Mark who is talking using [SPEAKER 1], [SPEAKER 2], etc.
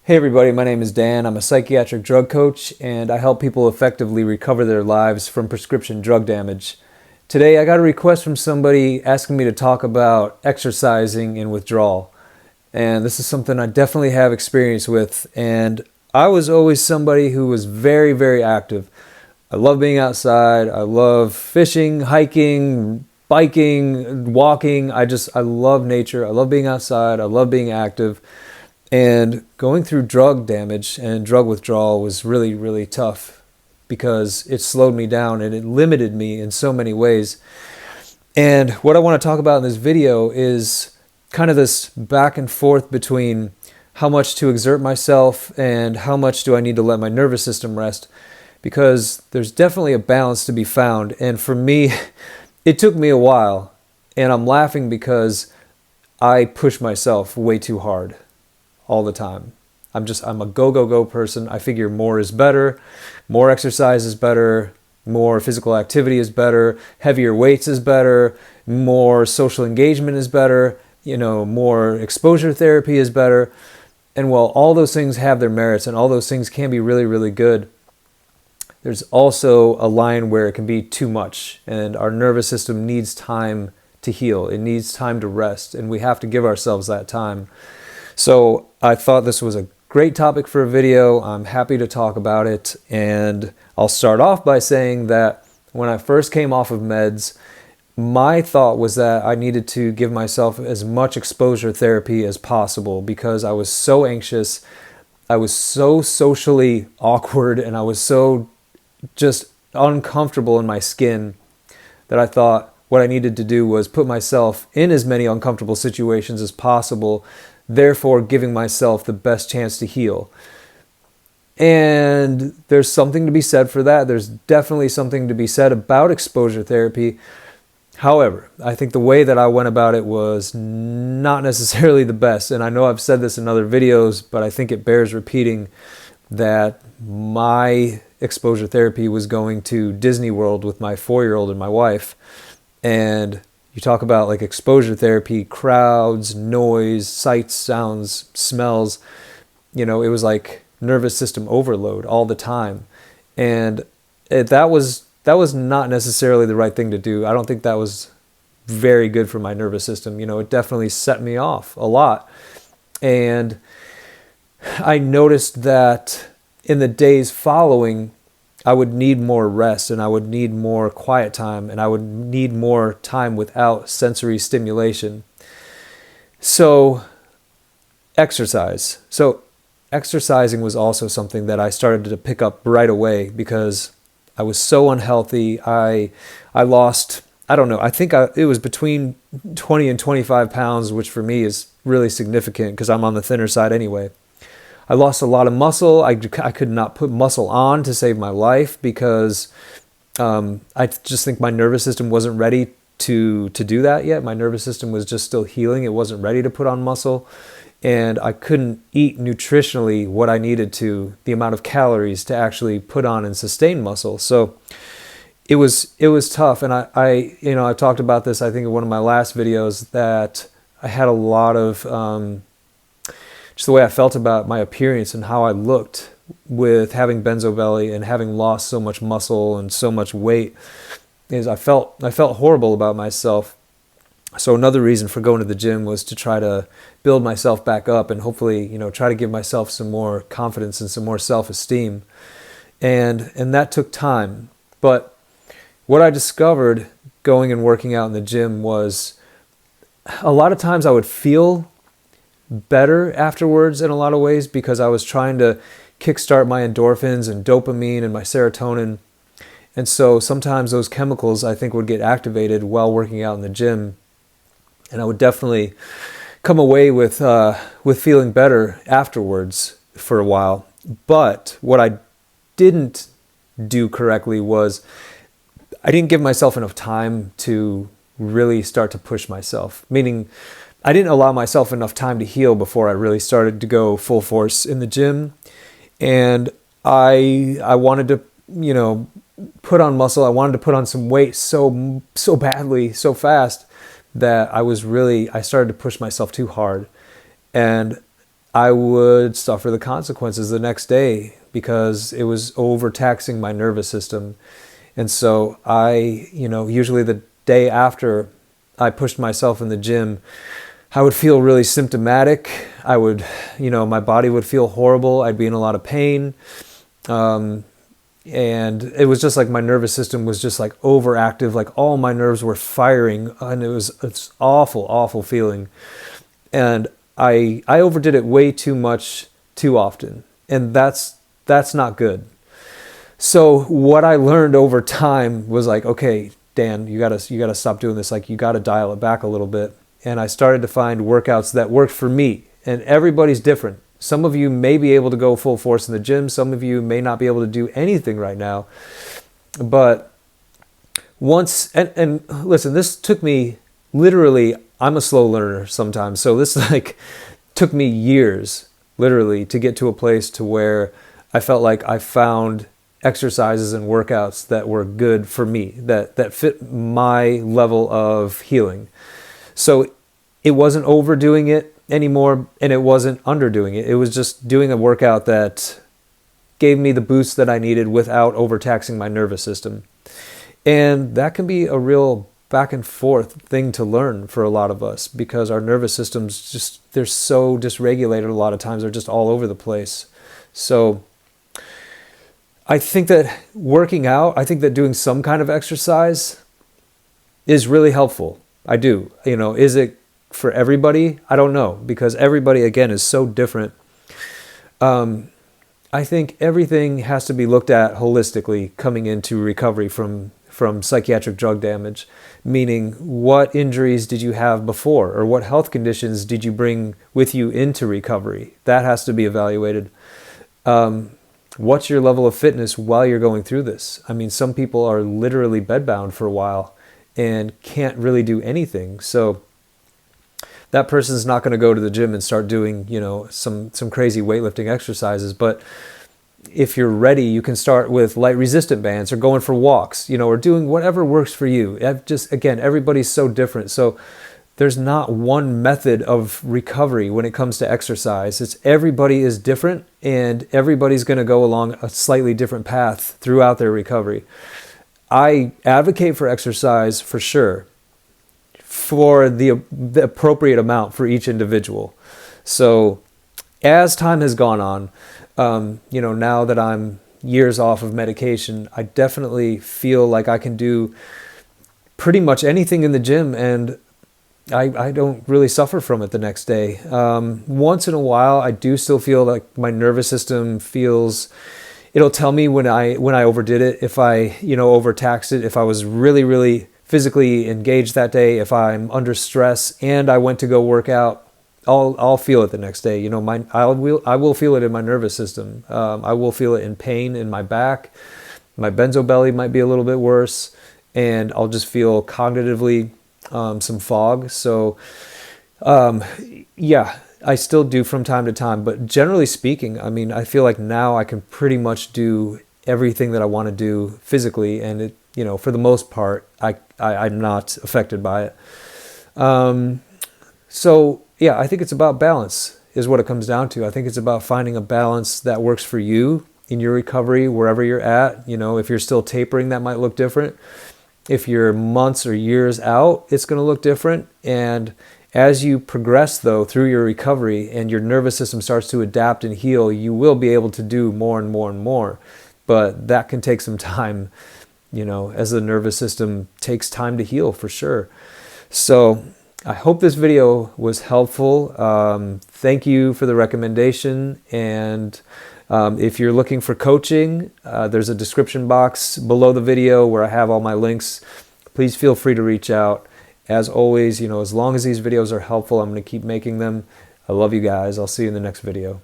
[SPEAKER 1] Hey everybody, my name is Dan. I'm a psychiatric drug coach and I help people effectively recover their lives from prescription drug damage. Today I got a request from somebody asking me to talk about exercising in withdrawal. And this is something I definitely have experience with, and I was always somebody who was very, very active. I love being outside. I love fishing, hiking, biking, walking. I love nature. I love being outside. I love being active. And going through drug damage and drug withdrawal was really, really tough because it slowed me down and it limited me in so many ways. And what I want to talk about in this video is kind of this back and forth between how much to exert myself and how much do I need to let my nervous system rest, because there's definitely a balance to be found. And for me, it took me a while, and I'm laughing because I push myself way too hard all the time. I'm a go person. I figure more is better, more exercise is better, more physical activity is better, heavier weights is better, more social engagement is better, more exposure therapy is better. And while all those things have their merits and all those things can be really, really good, there's also a line where it can be too much, and our nervous system needs time to heal. It needs time to rest, and we have to give ourselves that time. So I thought this was a great topic for a video. I'm happy to talk about it. And I'll start off by saying that when I first came off of meds, my thought was that I needed to give myself as much exposure therapy as possible because I was so anxious. I was so socially awkward and I was so just uncomfortable in my skin that I thought what I needed to do was put myself in as many uncomfortable situations as possible, therefore giving myself the best chance to heal. And there's something to be said for that. There's definitely something to be said about exposure therapy. However, I think the way that I went about it was not necessarily the best. And I know I've said this in other videos, but I think it bears repeating that my exposure therapy was going to Disney World with my 4-year-old and my wife. And you talk about like exposure therapy, crowds, noise, sights, sounds, smells. It was like nervous system overload all the time. And that was not necessarily the right thing to do. I don't think that was very good for my nervous system. It definitely set me off a lot. And I noticed that in the days following, I would need more rest and I would need more quiet time and I would need more time without sensory stimulation. So exercising was also something that I started to pick up right away because I was so unhealthy. I lost, I don't know, I think it was between 20 and 25 pounds, which for me is really significant because I'm on the thinner side anyway. I lost a lot of muscle. I could not put muscle on to save my life because I just think my nervous system wasn't ready to do that yet. My nervous system was just still healing. It wasn't ready to put on muscle. And I couldn't eat nutritionally what I needed to, the amount of calories to actually put on and sustain muscle. So it was tough. And I talked about this, I think, in one of my last videos, that I had a lot of just the way I felt about my appearance and how I looked with having benzo belly and having lost so much muscle and so much weight, is I felt horrible about myself. So another reason for going to the gym was to try to build myself back up and hopefully, try to give myself some more confidence and some more self-esteem. And that took time. But what I discovered going and working out in the gym was a lot of times I would feel better afterwards in a lot of ways because I was trying to kickstart my endorphins and dopamine and my serotonin. And so sometimes those chemicals I think would get activated while working out in the gym. And I would definitely come away with feeling better afterwards for a while. But what I didn't do correctly was I didn't give myself enough time to really start to push myself. Meaning I didn't allow myself enough time to heal before I really started to go full force in the gym. And I wanted to, put on muscle. I wanted to put on some weight so badly, so fast, that I started to push myself too hard. And I would suffer the consequences the next day because it was overtaxing my nervous system. And so I, usually the day after I pushed myself in the gym, I would feel really symptomatic. I would, my body would feel horrible. I'd be in a lot of pain. And it was just like my nervous system was just like overactive, like all my nerves were firing, and it's awful, awful feeling. And I overdid it way too much, too often. And that's not good. So what I learned over time was like, okay, Dan, you gotta stop doing this. Like, you gotta dial it back a little bit. And I started to find workouts that worked for me. And everybody's different. Some of you may be able to go full force in the gym. Some of you may not be able to do anything right now. But once, and listen, this took me literally, I'm a slow learner sometimes. So this like took me years, literally, to get to a place to where I felt like I found exercises and workouts that were good for me, that fit my level of healing. So it wasn't overdoing it anymore, and it wasn't underdoing it. It was just doing a workout that gave me the boost that I needed without overtaxing my nervous system. And that can be a real back and forth thing to learn for a lot of us, because our nervous systems just, they're so dysregulated a lot of times. They're just all over the place. So I think that working out, I think that doing some kind of exercise is really helpful. I do. Is it for everybody? I don't know, because everybody, again, is so different. I think everything has to be looked at holistically coming into recovery from psychiatric drug damage, meaning what injuries did you have before, or what health conditions did you bring with you into recovery? That has to be evaluated. What's your level of fitness while you're going through this? I mean, some people are literally bedbound for a while and can't really do anything. So that person's not going to go to the gym and start doing, some crazy weightlifting exercises. But if you're ready, you can start with light resistant bands, or going for walks, or doing whatever works for you. Again, everybody's so different. So there's not one method of recovery when it comes to exercise. Everybody is different, and everybody's going to go along a slightly different path throughout their recovery. I advocate for exercise for sure, for the appropriate amount for each individual. So as time has gone on, now that I'm years off of medication, I definitely feel like I can do pretty much anything in the gym, and I don't really suffer from it the next day. Once in a while, I do still feel like my nervous system feels, it'll tell me when I overdid it, if I, overtaxed it, if I was really, really physically engaged that day, if I'm under stress and I went to go work out, I'll feel it the next day. I will feel it in my nervous system. I will feel it in pain in my back. My benzo belly might be a little bit worse, and I'll just feel cognitively some fog. So, I still do from time to time, but generally speaking, I mean, I feel like now I can pretty much do everything that I want to do physically, and it, for the most part, I'm not affected by it. I think it's about balance is what it comes down to. I think it's about finding a balance that works for you in your recovery, wherever you're at. If you're still tapering, that might look different. If you're months or years out, it's going to look different. And as you progress, though, through your recovery and your nervous system starts to adapt and heal, you will be able to do more and more and more. But that can take some time, as the nervous system takes time to heal, for sure. So I hope this video was helpful. Thank you for the recommendation. And if you're looking for coaching, there's a description box below the video where I have all my links. Please feel free to reach out. As always, as long as these videos are helpful, I'm going to keep making them. I love you guys. I'll see you in the next video.